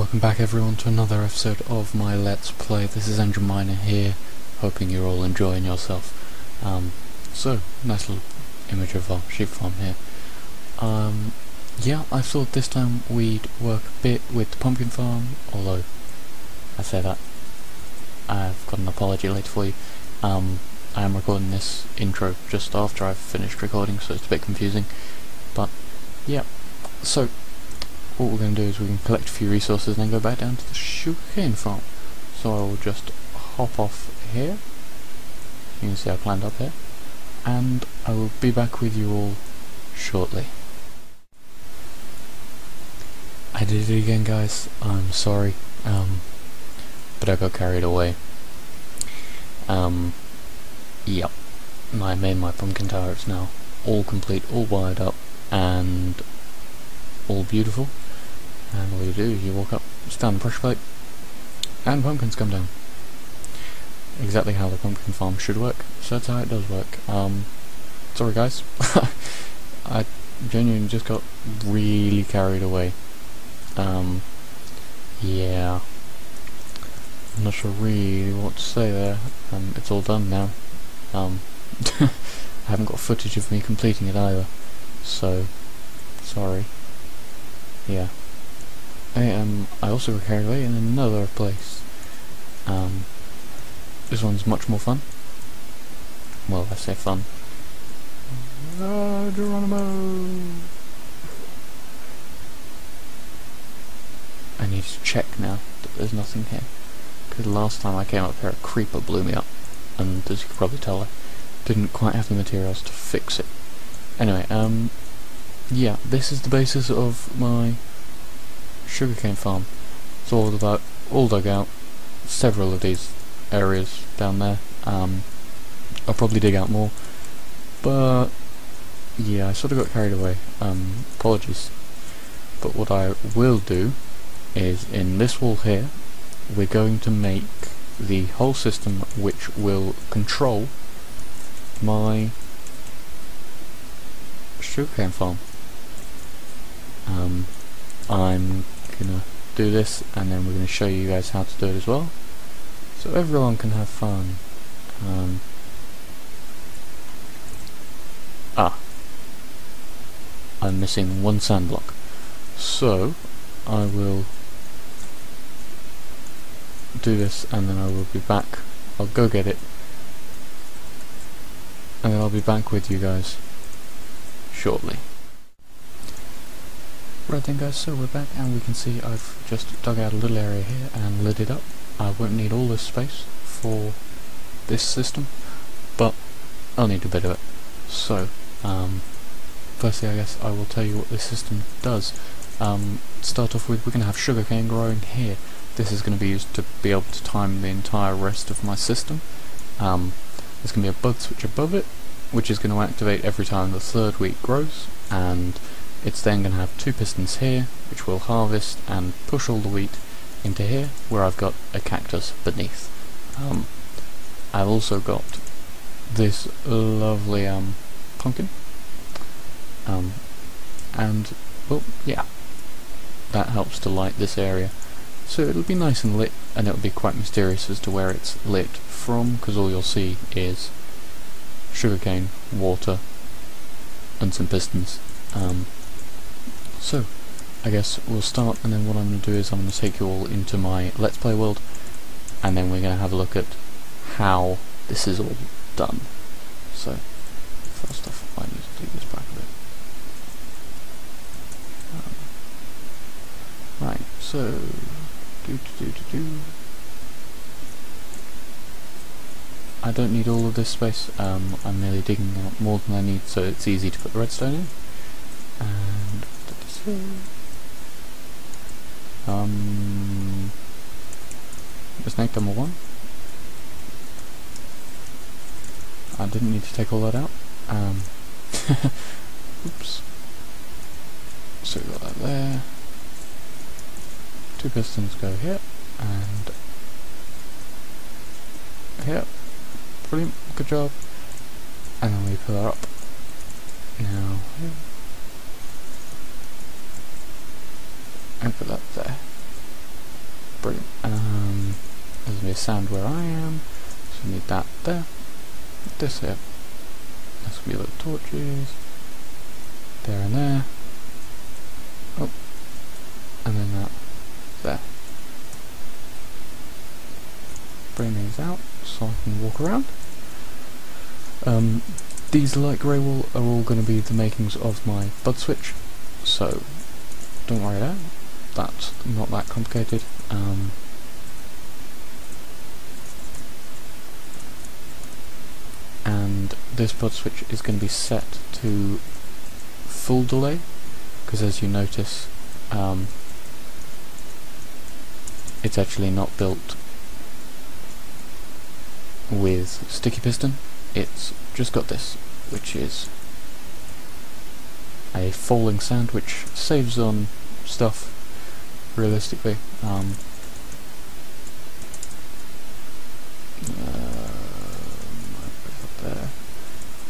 welcome back everyone to another episode of my Let's Play. This is Engiminer here, hoping you're all enjoying yourself. So, nice little image of our sheep farm here. Yeah, I thought this time we'd work a bit with the pumpkin farm, although, I say that, I've got an apology later for you. I am recording this intro just after I've finished recording, so it's a bit confusing, but, yeah. So, what we're going to do is we can collect a few resources and then go back down to the sugarcane farm. So I will just hop off here. You can see I climbed up here. And I will be back with you all shortly. I did it again, guys. I'm sorry. But I got carried away. Yep. I made my pumpkin tower. It's now all complete, all wired up, and all beautiful. And all you do is you walk up, stand the pressure plate, and pumpkins come down. Exactly how the pumpkin farm should work. So that's how it does work. Sorry guys, I genuinely just got really carried away. Yeah, I'm not sure really what to say there. It's all done now. I haven't got footage of me completing it either, so sorry. Yeah. I also got carried away in another place. This one's much more fun. Well, I say fun. Geronimo! I need to check now that there's nothing here. Because last time I came up here, a creeper blew me up. And as you can probably tell, I didn't quite have the materials to fix it. Anyway, yeah, this is the basis of my sugarcane farm. It's all dug out. Several of these areas down there. I'll probably dig out more, but yeah, I sort of got carried away. Apologies. But what I will do is in this wall here, we're going to make the whole system which will control my sugarcane farm. I'm gonna do this and then we're gonna show you guys how to do it as well, so everyone can have fun. I'm missing one sand block, so I will do this and then I will be back. I'll go get it and then I'll be back with you guys shortly. Right then guys, so we're back and we can see I've just dug out a little area here and lit it up. I won't need all this space for this system, but I'll need a bit of it. So, firstly I guess I will tell you what this system does. To start off with, we're going to have sugarcane growing here. This is going to be used to be able to time the entire rest of my system. There's going to be a bug switch above it, which is going to activate every time the third wheat grows, and it's then going to have two pistons here, which will harvest and push all the wheat into here, where I've got a cactus beneath. I've also got this lovely pumpkin, and well, yeah, that helps to light this area. So it'll be nice and lit, and it'll be quite mysterious as to where it's lit from, because all you'll see is sugarcane, water, and some pistons. So, I guess we'll start, and then what I'm going to do is I'm going to take you all into my Let's Play world, and then we're going to have a look at how this is all done. So, first off, I need to take this back a bit. Right, so, I don't need all of this space. I'm merely digging out more than I need, so it's easy to put the redstone in. And put this here. Snake number one. I didn't need to take all that out. Oops. So we got that there. Two pistons go here and here. Brilliant, good job. And then we put that up. Now here. And put that there. brilliant. There's going to be a sound where I am, so we need that there. This here. That's going to be little torches. There and there. Oh. And then that there. Bring these out so I can walk around. These light grey wool are all going to be the makings of my bud switch, so don't worry there, that's not that complicated. And this bud switch is going to be set to full delay, because as you notice, it's actually not built with sticky piston. It's just got this, which is a falling sound, which saves on stuff realistically. There.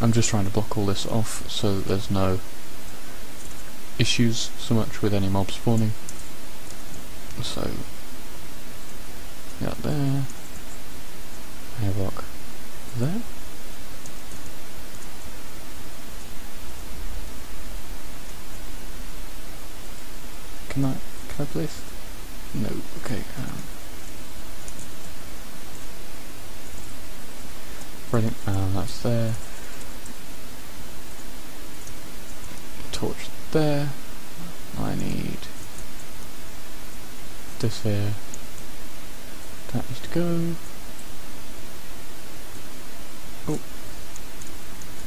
I'm just trying to block all this off so that there's no issues so much with any mobs spawning. So, got there, a block there. Can I please? No, okay. Brilliant, that's there. Torch there. I need this here. That needs to go. Oh,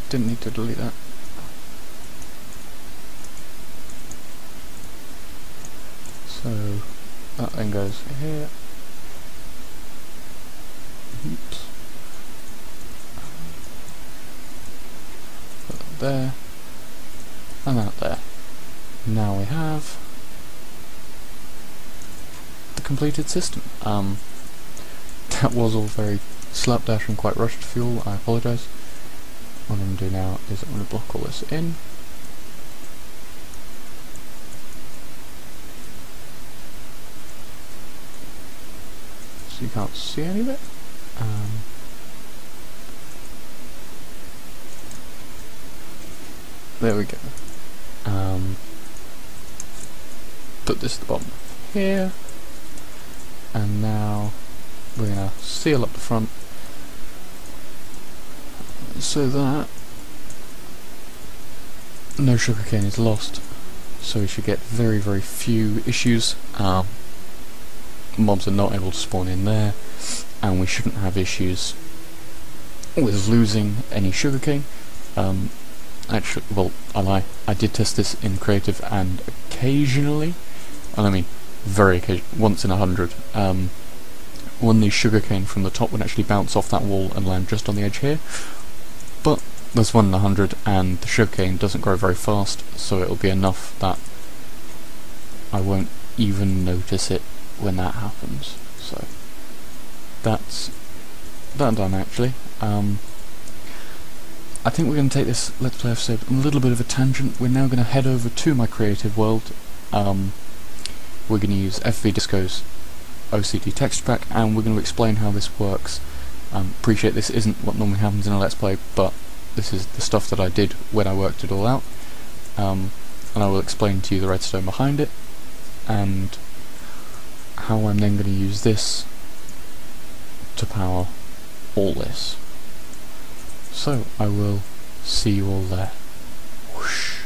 didn't need to delete that. So that then goes here. Oops. Put that there. And that there. Now we have the completed system. That was all very slapdash and quite rushed fuel, I apologise. What I'm going to do now is I'm going to block all this in. So you can't see any of it. There we go. Put this at the bottom here, and now we're going to seal up the front so that no sugarcane is lost, so we should get very, very few issues. Mobs are not able to spawn in there, and we shouldn't have issues with losing any sugarcane. Actually, well, I lie. I did test this in creative, and occasionally, and I mean very occasionally, once in 100, one of these sugarcane from the top would actually bounce off that wall and land just on the edge here. But there's 1 in 100, and the sugarcane doesn't grow very fast, so it'll be enough that I won't even notice it when that happens. So that's that done actually. I think we're going to take this Let's Play episode on a little bit of a tangent. We're now going to head over to my creative world. We're going to use FV Disco's OCD texture pack, and we're going to explain how this works. Appreciate this isn't what normally happens in a Let's Play, but this is the stuff that I did when I worked it all out. And I will explain to you the redstone behind it, and how I'm then going to use this to power all this. So, I will see you all there. Whoosh.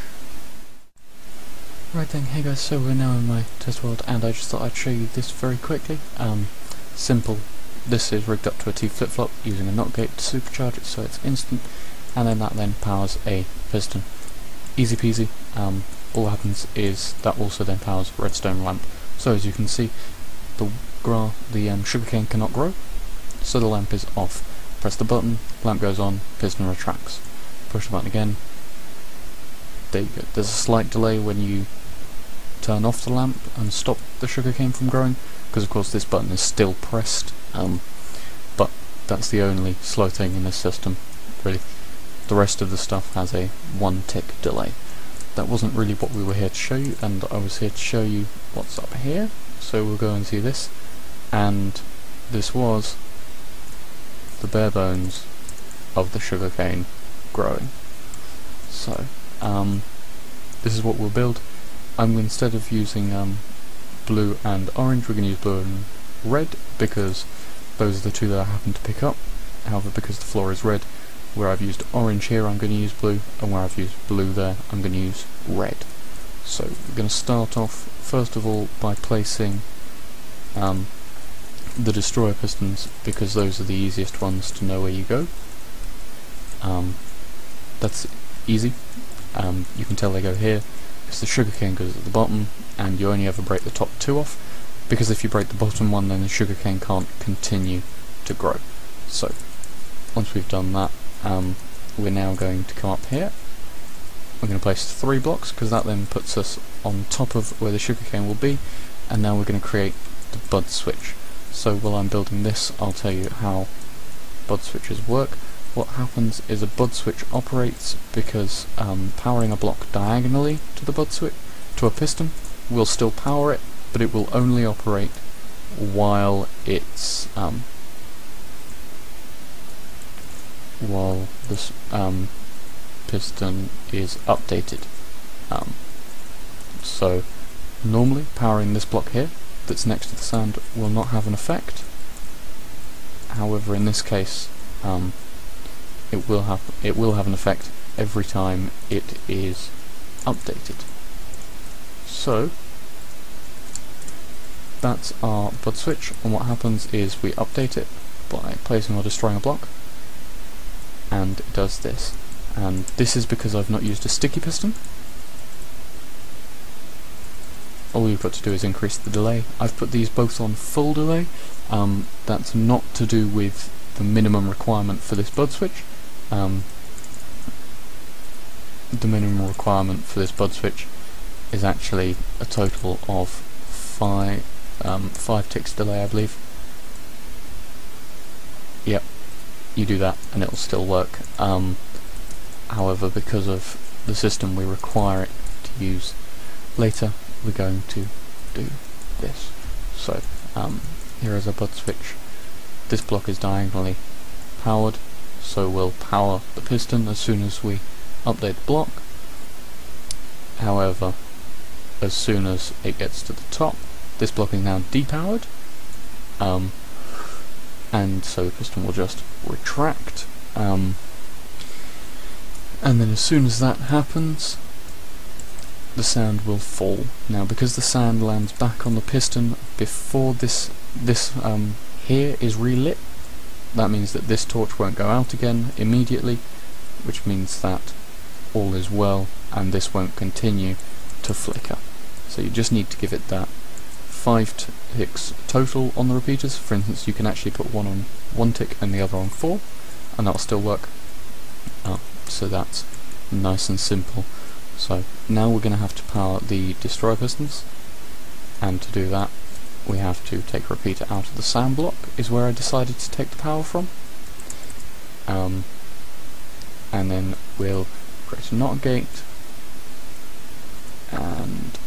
Right then, hey guys, so we're now in my test world, and I just thought I'd show you this very quickly. Simple. This is rigged up to a T flip-flop using a NOT gate to supercharge it so it's instant, and then that then powers a piston. Easy peasy. All that happens is that also then powers a redstone lamp. So as you can see, the sugarcane cannot grow, so the lamp is off. Press the button, lamp goes on, piston retracts. Push the button again. There you go. There's a slight delay when you turn off the lamp and stop the sugarcane from growing, because of course this button is still pressed, but that's the only slow thing in this system, really. The rest of the stuff has a 1-tick delay. That wasn't really what we were here to show you, and I was here to show you what's up here, so we'll go and see this. and this was the bare bones of the sugarcane growing. So this is what we'll build. Instead of using blue and orange, we're going to use blue and red because those are the two that I happen to pick up. However, because the floor is red, where I've used orange here I'm going to use blue, and where I've used blue there I'm going to use red. So we're going to start off first of all by placing the destroyer pistons, because those are the easiest ones to know where you go. That's easy. You can tell they go here because the sugarcane goes at the bottom, and you only ever break the top two off, because if you break the bottom one then the sugarcane can't continue to grow. So once we've done that, we're now going to come up here. We're going to place 3 blocks because that then puts us on top of where the sugarcane will be, and now we're going to create the bud switch. So while I'm building this, I'll tell you how bud switches work. What happens is a bud switch operates because powering a block diagonally to the bud switch, to a piston, will still power it, but it will only operate while it's while this piston is updated. So normally powering this block here that's next to the sand will not have an effect. However, in this case it will have an effect every time it is updated. So that's our bud switch, and what happens is we update it by placing or destroying a block, and it does this. And this is because I've not used a sticky piston. All you've got to do is increase the delay. I've put these both on full delay. That's not to do with the minimum requirement for this bud switch. The minimum requirement for this bud switch is actually a total of 5 ticks delay, I believe. Yep, you do that and it'll still work. However, because of the system we require it to use later, we're going to do this. So here is a bud switch. This block is diagonally powered, so we'll power the piston as soon as we update the block. However, as soon as it gets to the top, this block is now depowered, and so the piston will just retract, and then as soon as that happens, the sand will fall. Now, because the sand lands back on the piston before this here is relit, that means that this torch won't go out again immediately, which means that all is well and this won't continue to flicker. So you just need to give it that 5 ticks total on the repeaters. For instance, you can actually put one on 1 tick and the other on 4, and that'll still work. So that's nice and simple. So now we're going to have to power the destroyer pistons, and to do that we have to take a repeater out of the sand block, is where I decided to take the power from. And then we'll create a NOT gate, and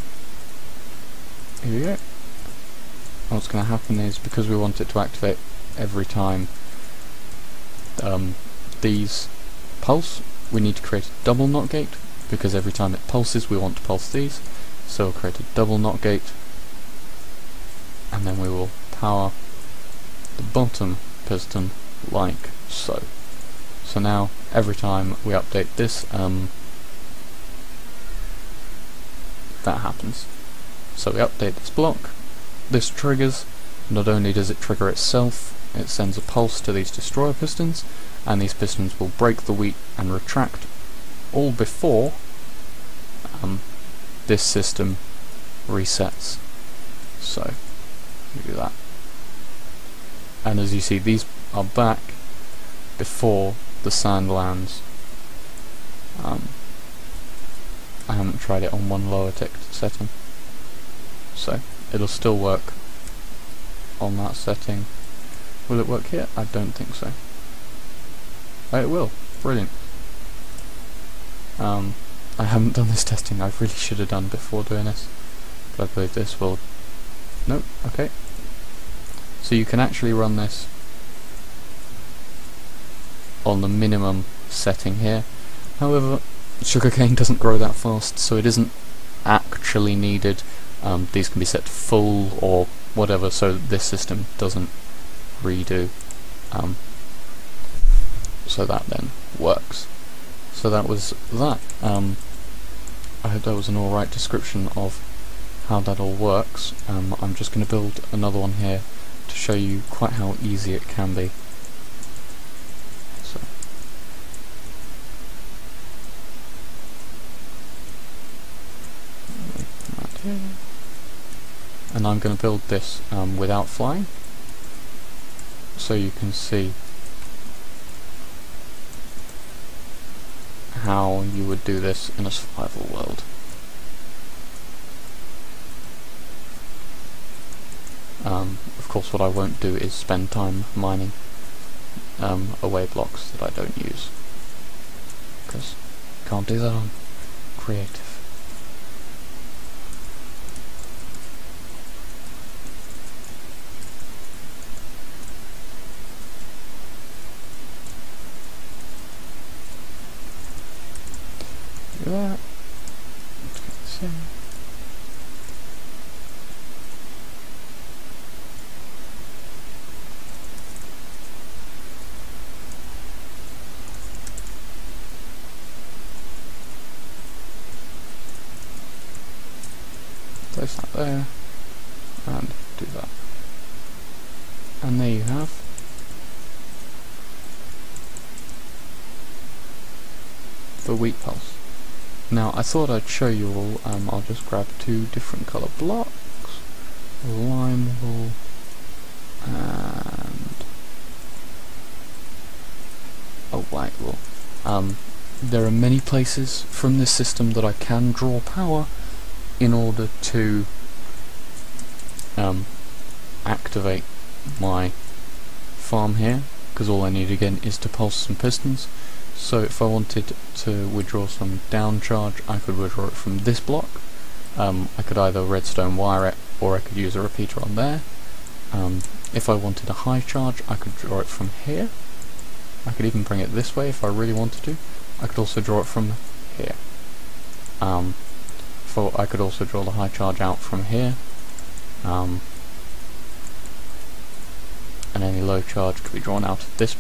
here we go. What's going to happen is, because we want it to activate every time these pulse, we need to create a double NOT gate, because every time it pulses we want to pulse these. So we'll create a double NOT gate, and then we will power the bottom piston like so. So now every time we update this, that happens. So we update this block, this triggers. Not only does it trigger itself, it sends a pulse to these destroyer pistons, and these pistons will break the wheat and retract, all before this system resets. So we do that, and as you see, these are back before the sand lands. I haven't tried it on one lower tick setting, so it'll still work on that setting. Will it work here? I don't think so. Oh, it will. Brilliant. I haven't done this testing. I really should have done before doing this, but I believe this will. Nope. Okay. So you can actually run this on the minimum setting here. However, sugarcane doesn't grow that fast, so it isn't actually needed. These can be set to full or whatever, so this system doesn't redo. So that then works. So that was that. I hope that was an alright description of how that all works. I'm just going to build another one here to show you quite how easy it can be. So. And I'm going to build this without flying, so you can see how you would do this in a survival world. Of course, what I won't do is spend time mining away blocks that I don't use, because can't do that on creative. Do that. Let's get this in. Place that there, and do that. And there you have the wheat pulse. Now I thought I'd show you all, I'll just grab two different colour blocks, lime wool and a white wool. There are many places from this system that I can draw power in order to activate my farm here, because all I need again is to pulse some pistons. So if I wanted to withdraw some down charge, I could withdraw it from this block. I could either redstone wire it, or I could use a repeater on there. If I wanted a high charge, I could draw it from here. I could even bring it this way if I really wanted to. I could also draw it from here. I could also draw the high charge out from here, and any low charge could be drawn out of this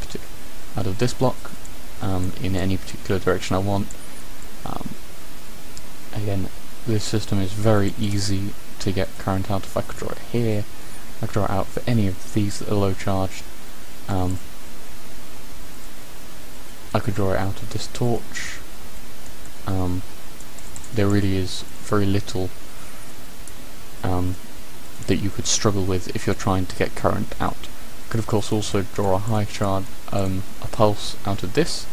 block in any particular direction I want. Again, this system is very easy to get current out. If I could draw it here, I could draw it out for any of these that are low charged. I could draw it out of this torch. There really is very little that you could struggle with if you're trying to get current out. You could of course also draw a high charge, a pulse out of this,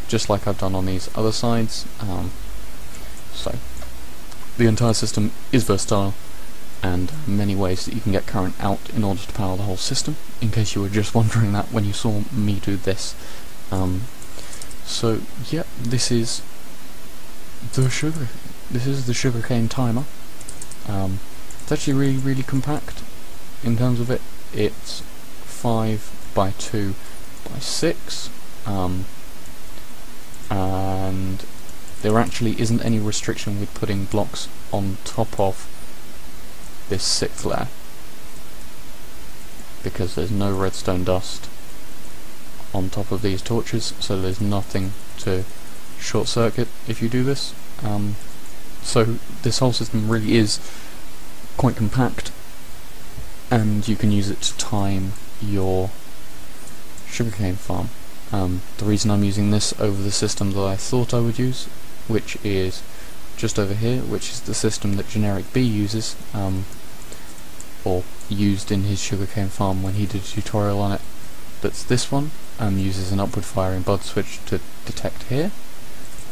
just like I've done on these other sides. So the entire system is versatile, and many ways that you can get current out in order to power the whole system, in case you were just wondering that when you saw me do this. So yeah, this is the sugarcane timer. It's actually really compact in terms of it. It's 5 by 2 by 6, and there actually isn't any restriction with putting blocks on top of this 6th layer, because there's no redstone dust on top of these torches, so there's nothing to short circuit if you do this. So this whole system really is quite compact, and you can use it to time your sugarcane farm. The reason I'm using this over the system that I thought I would use, which is just over here, which is the system that Generic B uses, or used in his sugarcane farm when he did a tutorial on it. That's this one. Uses an upward firing bud switch to detect here.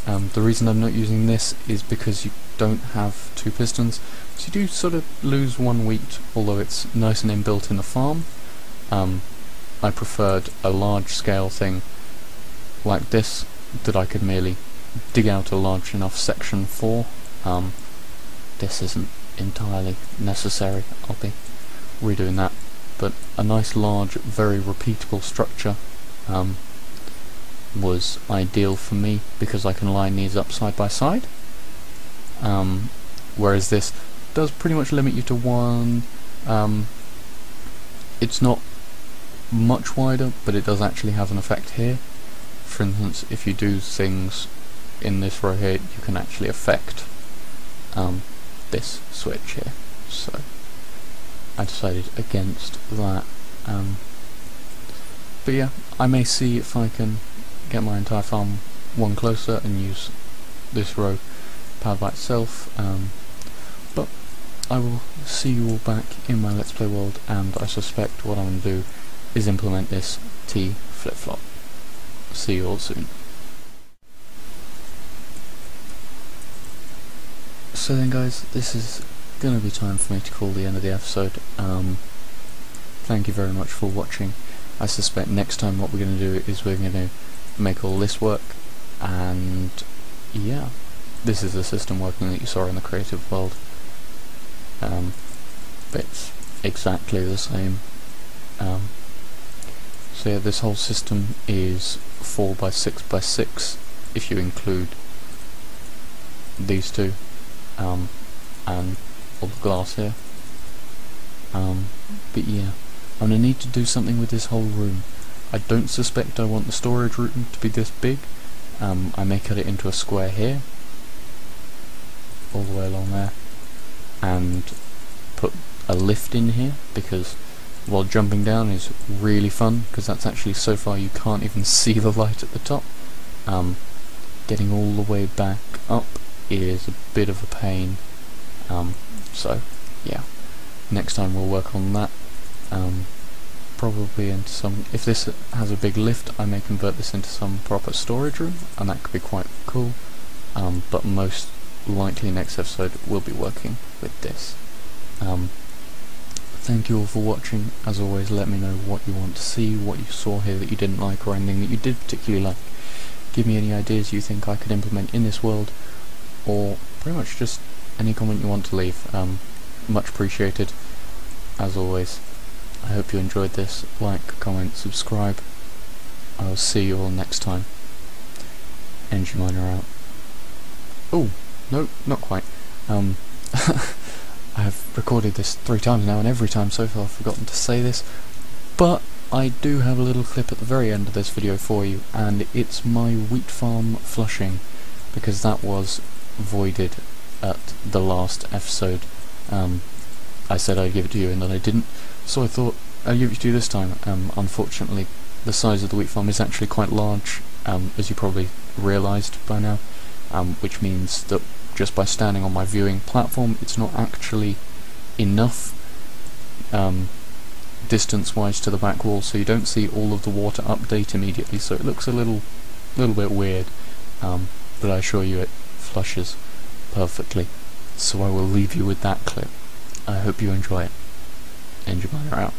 The reason I'm not using this is because you don't have 2 pistons, so you do sort of lose 1 wheat, although it's nice and inbuilt in the farm. I preferred a large scale thing like this that I could merely dig out a large enough section for. This isn't entirely necessary. I'll be redoing that but a nice large, very repeatable structure was ideal for me because I can line these up side by side, whereas this does pretty much limit you to one. It's not much wider, but it does actually have an effect here. For instance, if you do things in this row here, you can actually affect this switch here. So I decided against that. But yeah, I may see if I can get my entire farm one closer and use this row powered by itself. But I will see you all back in my Let's Play world, and I suspect what I'm going to do is implement this T flip-flop. See you all soon. So then guys, this is going to be time for me to call the end of the episode. Thank you very much for watching. I suspect next time what we're going to do is we're going to make all this work, and yeah, this is the system working that you saw in the creative world. It's exactly the same. So yeah, this whole system is 4x6x6 if you include these two, and all the glass here. But yeah, I'm going to need to do something with this whole room. I don't suspect I want the storage room to be this big. I may cut it into a square here, all the way along there, and put a lift in here, because while jumping down is really fun, because that's actually so far you can't even see the light at the top. Getting all the way back up is a bit of a pain. So yeah, next time we'll work on that. Probably into some, if this has a big lift, I may convert this into some proper storage room, and that could be quite cool. But most likely next episode we'll be working with this. Thank you all for watching. As always, let me know what you want to see, what you saw here that you didn't like, or anything that you did particularly like. Give me any ideas you think I could implement in this world, or pretty much just any comment you want to leave. Much appreciated, as always. I hope you enjoyed this. Like, comment, subscribe. I will see you all next time. Engiminer out. Oh, no, not quite. I've recorded this 3 times now, and every time so far I've forgotten to say this, but I do have a little clip at the very end of this video for you, and it's my wheat farm flushing, because that was voided at the last episode. I said I'd give it to you and then I didn't, so I thought I'd give it to you this time. Unfortunately, the size of the wheat farm is actually quite large, as you probably realised by now, which means that just by standing on my viewing platform, it's not actually enough distance-wise to the back wall, so you don't see all of the water update immediately, so it looks a little bit weird, but I assure you it flushes perfectly. So I will leave you with that clip. I hope you enjoy it. Engiminer out.